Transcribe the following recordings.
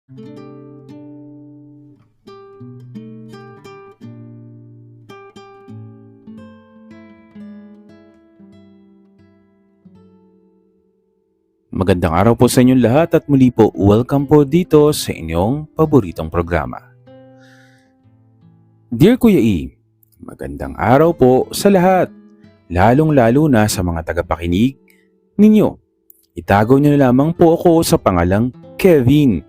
Magandang araw po sa inyong lahat at muli po welcome po dito sa inyong paboritong programa. Dear Kuya E, magandang araw po sa lahat, lalong-lalo na sa mga tagapakinig ninyo. Itago niyo na lamang po ako sa pangalang Kevin.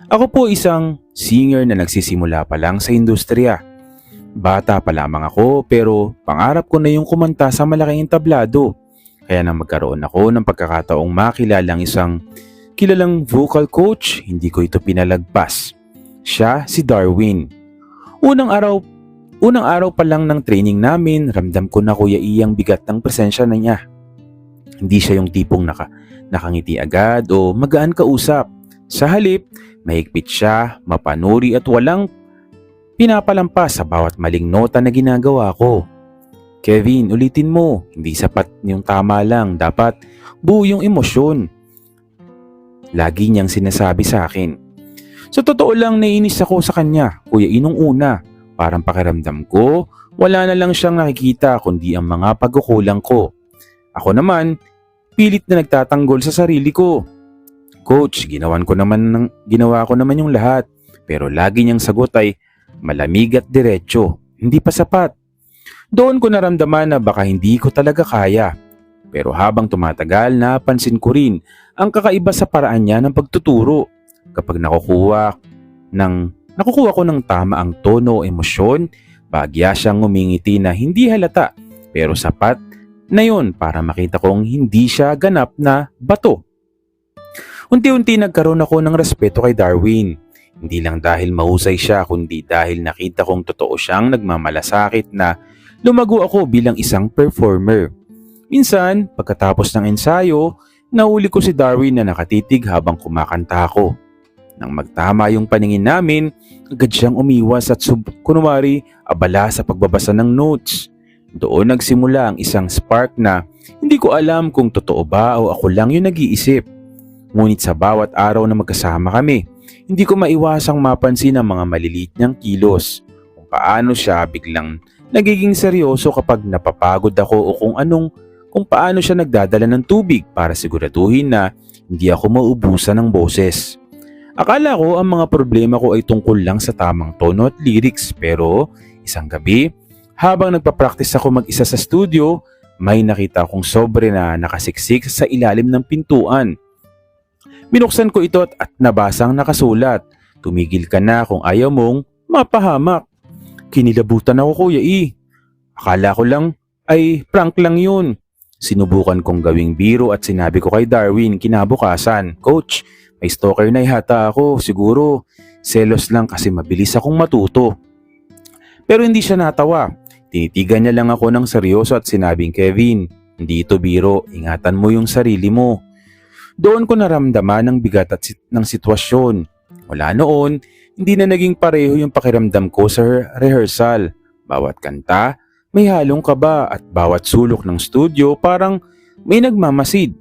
Ako po isang singer na nagsisimula pa lang sa industriya. Bata pa lamang ako pero pangarap ko na yung kumanta sa malaking entablado. Kaya nang magkaroon ako ng pagkakataong makilalang isang kilalang vocal coach, hindi ko ito pinalagpas. Siya si Darwin. Unang araw pa lang ng training namin, ramdam ko na Kuya Iyang bigat ng presensya na niya. Hindi siya yung tipong nakangiti agad o magaan kausap. Sa halip, mahigpit siya, mapanuri at walang pinapalampas sa bawat maling nota na ginagawa ko. Kevin, ulitin mo. Hindi sapat yung tama lang. Dapat buo yung emosyon. Lagi niyang sinasabi sa akin. Sa totoo lang, naiinis ako sa kanya. Kuya Inong una. Parang pakiramdam ko, wala na lang siyang nakikita kundi ang mga pagkukulang ko. Ako naman, pilit na nagtatanggol sa sarili ko. Coach, ginawa ko naman yung lahat. Pero lagi niyang sagot ay malamig at diretso. Hindi pa sapat. Doon ko naramdaman na baka hindi ko talaga kaya. Pero habang tumatagal, napansin ko rin ang kakaiba sa paraan niya ng pagtuturo. Kapag nakukuha ko ng tama ang tono o emosyon, bagya siyang ngumingiti na hindi halata pero sapat na yon para makita kong hindi siya ganap na bato. Unti-unti nagkaroon ako ng respeto kay Darwin. Hindi lang dahil mahusay siya kundi dahil nakita kong totoo siyang nagmamalasakit na lumago ako bilang isang performer. Minsan, pagkatapos ng ensayo, nahuli ko si Darwin na nakatitig habang kumakanta ako. Nang magtama yung paningin namin, agad siyang umiwas at kunwari abala sa pagbabasa ng notes. Doon nagsimula ang isang spark na hindi ko alam kung totoo ba o ako lang yung nag-iisip. Ngunit sa bawat araw na magkasama kami, hindi ko maiwasang mapansin ang mga maliliit niyang kilos. Kung paano siya biglang nagiging seryoso kapag napapagod ako o kung paano siya nagdadala ng tubig para siguraduhin na hindi ako maubusan ng boses. Akala ko ang mga problema ko ay tungkol lang sa tamang tono at lyrics pero isang gabi, habang nagpa-practice ako mag-isa sa studio, may nakita akong sobre na nakasiksik sa ilalim ng pintuan. Binuksan ko ito at nabasang nakasulat, "Tumigil ka na kung ayaw mong mapahamak." Kinilabutan ako, Kuya E. Akala ko lang ay prank lang yun. Sinubukan kong gawing biro at sinabi ko kay Darwin kinabukasan, "Coach, may stalker na yata ako. Siguro selos lang kasi mabilis akong matuto." Pero hindi siya natawa. Tinitigan niya lang ako ng seryoso at sinabing, "Kevin, hindi ito biro. Ingatan mo yung sarili mo." Doon ko naramdaman ang bigat ng sitwasyon. Wala noon, hindi na naging pareho yung pakiramdam ko sa rehearsal. Bawat kanta, may halong kaba at bawat sulok ng studio parang may nagmamasid.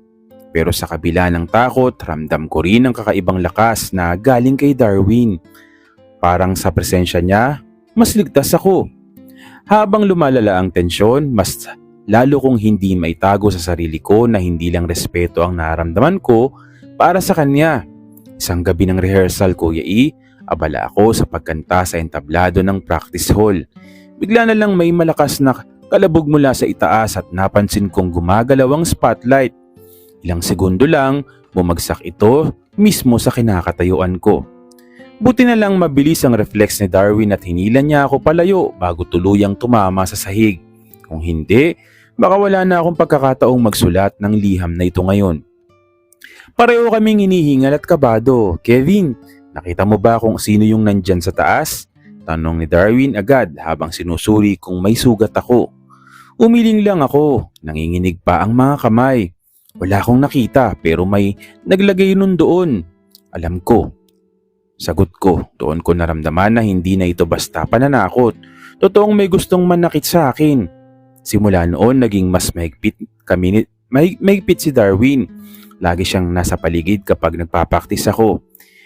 Pero sa kabila ng takot, ramdam ko rin ang kakaibang lakas na galing kay Darwin. Parang sa presensya niya, mas ligtas ako. Habang lumalala ang tensyon, mas lalo kong hindi maitago sa sarili ko na hindi lang respeto ang nararamdaman ko para sa kanya. Isang gabi ng rehearsal, Kuya E, abala ako sa pagkanta sa entablado ng practice hall. Bigla na lang may malakas na kalabog mula sa itaas at napansin kong gumagalaw ang spotlight. Ilang segundo lang, bumagsak ito mismo sa kinakatayuan ko. Buti na lang mabilis ang reflex ni Darwin at hinila niya ako palayo bago tuluyang tumama sa sahig. Kung hindi, baka wala na akong pagkakataong magsulat ng liham na ito ngayon. Pareho kaming hinihingal at kabado. "Kevin, nakita mo ba kung sino yung nandyan sa taas?" Tanong ni Darwin agad habang sinusuri kung may sugat ako. Umiling lang ako, nanginginig pa ang mga kamay. Wala akong nakita pero may naglagay nun doon. Alam ko. Sagot ko, doon ko naramdaman na hindi na ito basta pananakot. Totoong may gustong manakit sa akin. Simula noon naging mas mahigpit si Darwin. Lagi siyang nasa paligid kapag nagpapaktis ako.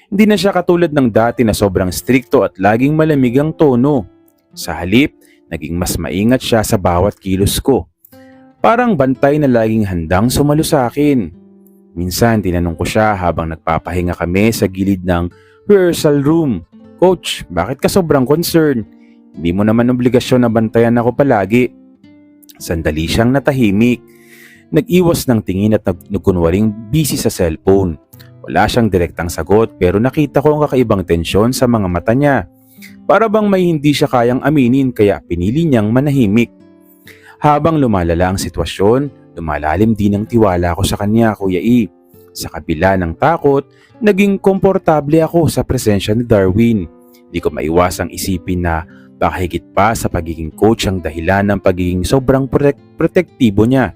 Hindi na siya katulad ng dati na sobrang strikto at laging malamig ang tono. Sa halip, naging mas maingat siya sa bawat kilos ko. Parang bantay na laging handang sumalo sa akin. Minsan tinanong ko siya habang nagpapahinga kami sa gilid ng rehearsal room. Coach, bakit ka sobrang concerned? Hindi mo naman obligasyon na bantayan ako palagi. Sandali siyang natahimik. Nag-iwas ng tingin at nagkunwaring busy sa cellphone. Wala siyang direktang sagot pero nakita ko ang kakaibang tensyon sa mga mata niya. Para bang may hindi siya kayang aminin kaya pinili niyang manahimik. Habang lumalala ang sitwasyon, lumalalim din ang tiwala ko sa kanya, Kuya E. Sa kabila ng takot, naging komportable ako sa presensya ni Darwin. Di ko maiwasang isipin na baka higit pa sa pagiging coach ang dahilan ng pagiging sobrang protektibo niya.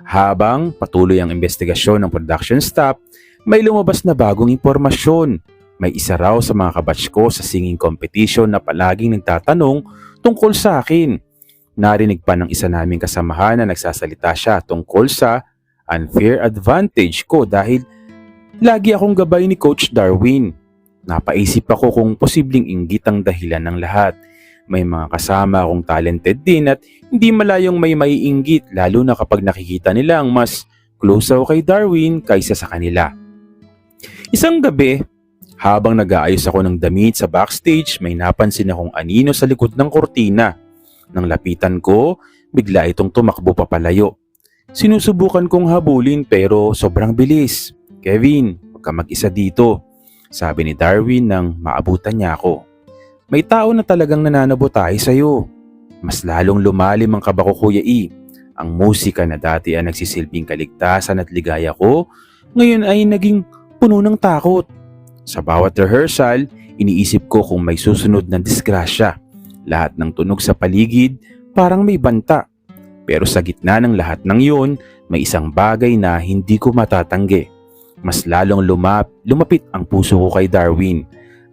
Habang patuloy ang investigasyon ng production staff, may lumabas na bagong impormasyon. May isa raw sa mga kabatch ko sa singing competition na palaging nagtatanong tungkol sa akin. Narinig pa ng isa naming kasamahan na nagsasalita siya tungkol sa unfair advantage ko dahil lagi akong gabay ni Coach Darwin. Napaisip ako kung posibleng inggit ang dahilan ng lahat. May mga kasama akong talented din at hindi malayong may maiinggit lalo na kapag nakikita nilang mas close ako kay Darwin kaysa sa kanila. Isang gabi, habang nag-aayos ako ng damit sa backstage, may napansin akong anino sa likod ng kortina. Nang lapitan ko, bigla itong tumakbo papalayo. Sinusubukan kong habulin pero sobrang bilis. Kevin, huwag ka mag-isa dito, sabi ni Darwin nang maabutan niya ako. May tao na talagang nananabotay sa'yo. Mas lalong lumalim ang kaba ko, Kuya E. Ang musika na dati ay nagsisilbing kaligtasan at ligaya ko, ngayon ay naging puno ng takot. Sa bawat rehearsal, iniisip ko kung may susunod na disgrasya. Lahat ng tunog sa paligid parang may banta. Pero sa gitna ng lahat ng yun, may isang bagay na hindi ko matatanggi. Mas lalong lumapit ang puso ko kay Darwin.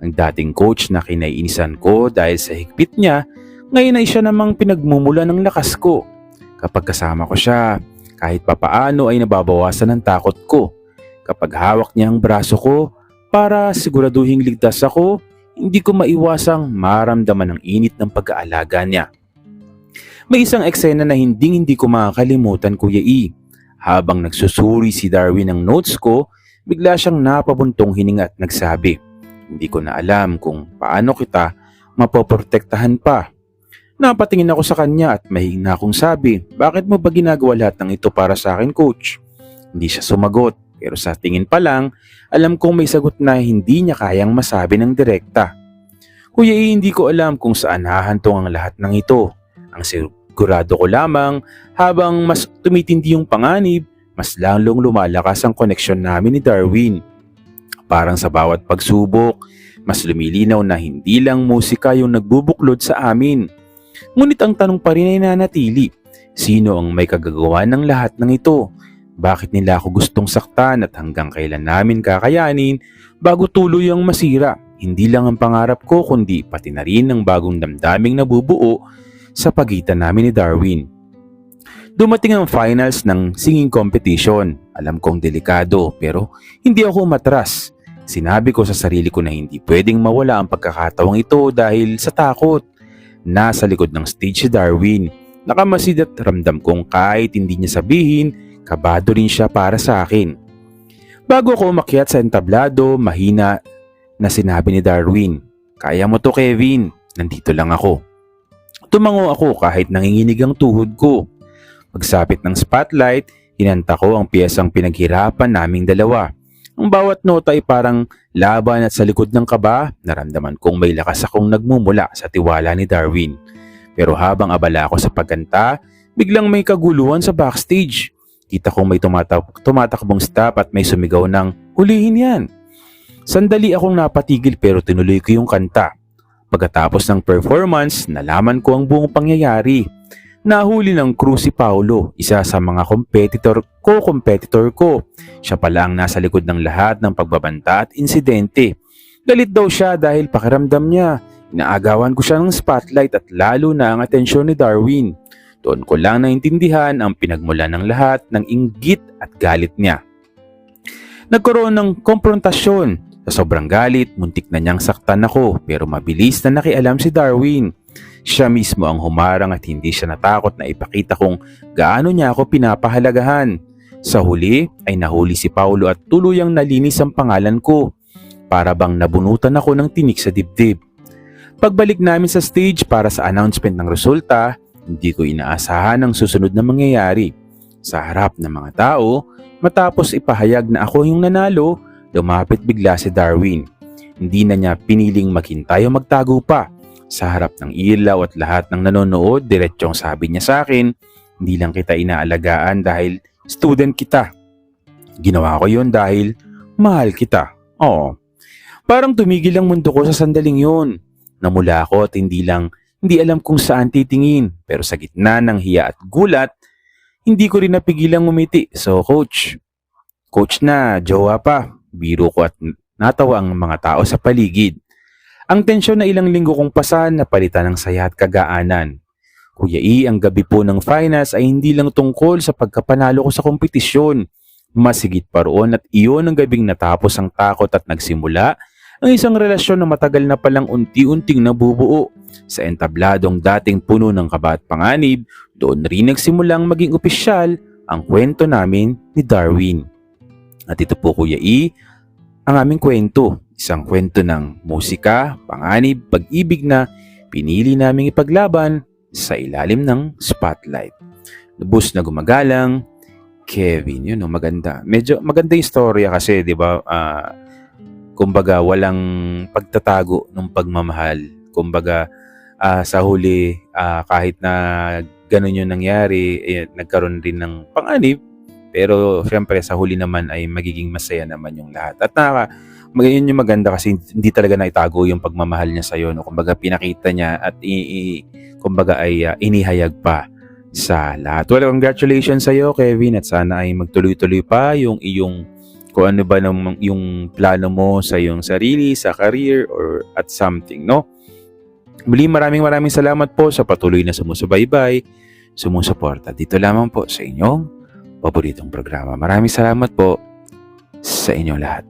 Ang dating coach na kinaiinisan ko dahil sa higpit niya, ngayon ay siya namang pinagmumula ng lakas ko. Kapag kasama ko siya, kahit papaano ay nababawasan ang takot ko. Kapag hawak niya ang braso ko, para siguraduhing ligtas ako, hindi ko maiwasang maramdaman ang init ng pag-aalaga niya. May isang eksena na hindi ko makakalimutan, Kuya E. Habang nagsusuri si Darwin ng notes ko, bigla siyang napabuntong hininga at nagsabi, hindi ko na alam kung paano kita mapoprotektahan pa. Napatingin ako sa kanya at mahina akong sabi, bakit mo ba ginagawa lahat ng ito para sa akin, Coach? Hindi siya sumagot, pero sa tingin pa lang, alam kong may sagot na hindi niya kayang masabi ng direkta. Kuya E, hindi ko alam kung saan hahantong ang lahat ng ito. Ang sigurado ko lamang, habang mas tumitindi yung panganib, mas lalong lumalakas ang koneksyon namin ni Darwin. Parang sa bawat pagsubok, mas lumilinaw na hindi lang musika yung nagbubuklod sa amin. Ngunit ang tanong pa rin ay nanatili, sino ang may kagagawa ng lahat ng ito? Bakit nila ako gustong saktan at hanggang kailan namin kakayanin bago tuluyang masira? Hindi lang ang pangarap ko kundi pati na rin ang bagong damdaming nabubuo sa pagitan namin ni Darwin. Dumating ang finals ng singing competition. Alam kong delikado pero hindi ako umatras. Sinabi ko sa sarili ko na hindi pwedeng mawala ang pagkakataong ito dahil sa takot. Nasa likod ng stage si Darwin. Nakamasid at ramdam kong kahit hindi niya sabihin, kabado rin siya para sa akin. Bago ako umakyat sa entablado, mahina na sinabi ni Darwin, kaya mo to, Kevin, nandito lang ako. Tumango ako kahit nanginginig ang tuhod ko. Pagsapit ng spotlight, hinanta ko ang piyesang pinaghirapan naming dalawa. Ang bawat nota ay parang laban at sa likod ng kaba, naramdaman kong may lakas akong nagmumula sa tiwala ni Darwin. Pero habang abala ako sa pagkanta, biglang may kaguluhan sa backstage. Kita kong may tumatakbong staff at may sumigaw ng, hulihin yan! Sandali akong napatigil pero tinuloy ko yung kanta. Pagkatapos ng performance, nalaman ko ang buong pangyayari. Nahuli ng crew si Paulo, isa sa mga competitor ko. Siya pala ang nasa likod ng lahat ng pagbabanta at insidente. Galit daw siya dahil pakiramdam niya. Inaagawan ko siya ng spotlight at lalo na ang atensyon ni Darwin. Doon ko lang naintindihan ang pinagmula ng lahat ng inggit at galit niya. Nagkaroon ng komprontasyon Sa sobrang galit, muntik na niyang saktan ako pero mabilis na nakialam si Darwin. Siya mismo ang humarang at hindi siya natakot na ipakita kung gaano niya ako pinapahalagahan. Sa huli ay nahuli si Paulo at tuluyang nalinis ang pangalan ko. Para bang nabunutan ako ng tinik sa dibdib. Pagbalik namin sa stage para sa announcement ng resulta, hindi ko inaasahan ang susunod na mangyayari. Sa harap ng mga tao, matapos ipahayag na ako yung nanalo, lumapit bigla si Darwin. Hindi na niya piniling maghintay o magtago pa. Sa harap ng ilaw at lahat ng nanonood, diretsong sabi niya sa akin, hindi lang kita inaalagaan dahil student kita. Ginawa ko yun dahil mahal kita. Oo. Parang tumigil ang mundo ko sa sandaling yun. Namula ako at hindi alam kung saan titingin. Pero sa gitna ng hiya at gulat, hindi ko rin napigilang ngumiti. So coach na, jowa pa. Biro ko at natawa ang mga tao sa paligid. Ang tensyon na ilang linggo kong pasan napalitan ng saya at kagaanan. Kuya E, ang gabi po ng finals ay hindi lang tungkol sa pagkapanalo ko sa kompetisyon. Mas higit pa roon at iyon ang gabing natapos ang takot at nagsimula ang isang relasyon na matagal na palang unti-unting nabubuo. Sa entabladong dating puno ng kaba at panganib, doon rin nagsimulang maging opisyal ang kwento namin ni Darwin. At ito po Kuya E, ang aming kwento. Isang kwento ng musika, panganib, pag-ibig na pinili naming ipaglaban sa ilalim ng spotlight. Lubos na gumagalang, Kevin, yun maganda. Medyo maganda yung storya kasi, di ba, kumbaga walang pagtatago ng pagmamahal. Kumbaga sa huli kahit na ganun yung nangyari, nagkaroon din ng panganib. Pero syempre sa huli naman ay magiging masaya naman yung lahat. At yun yung maganda kasi hindi talaga naitago yung pagmamahal niya sa'yo. No? Kumbaga pinakita niya at kumbaga ay inihayag pa sa lahat. Well, congratulations sa'yo Kevin at sana ay magtuloy-tuloy pa yung iyong kung ano ba yung plano mo sa iyong sarili, sa career, or at something, no? Muli maraming salamat po sa patuloy na sumusubaybay, sumusuporta. Dito lamang po sa inyong paboritong programa. Maraming salamat po sa inyong lahat.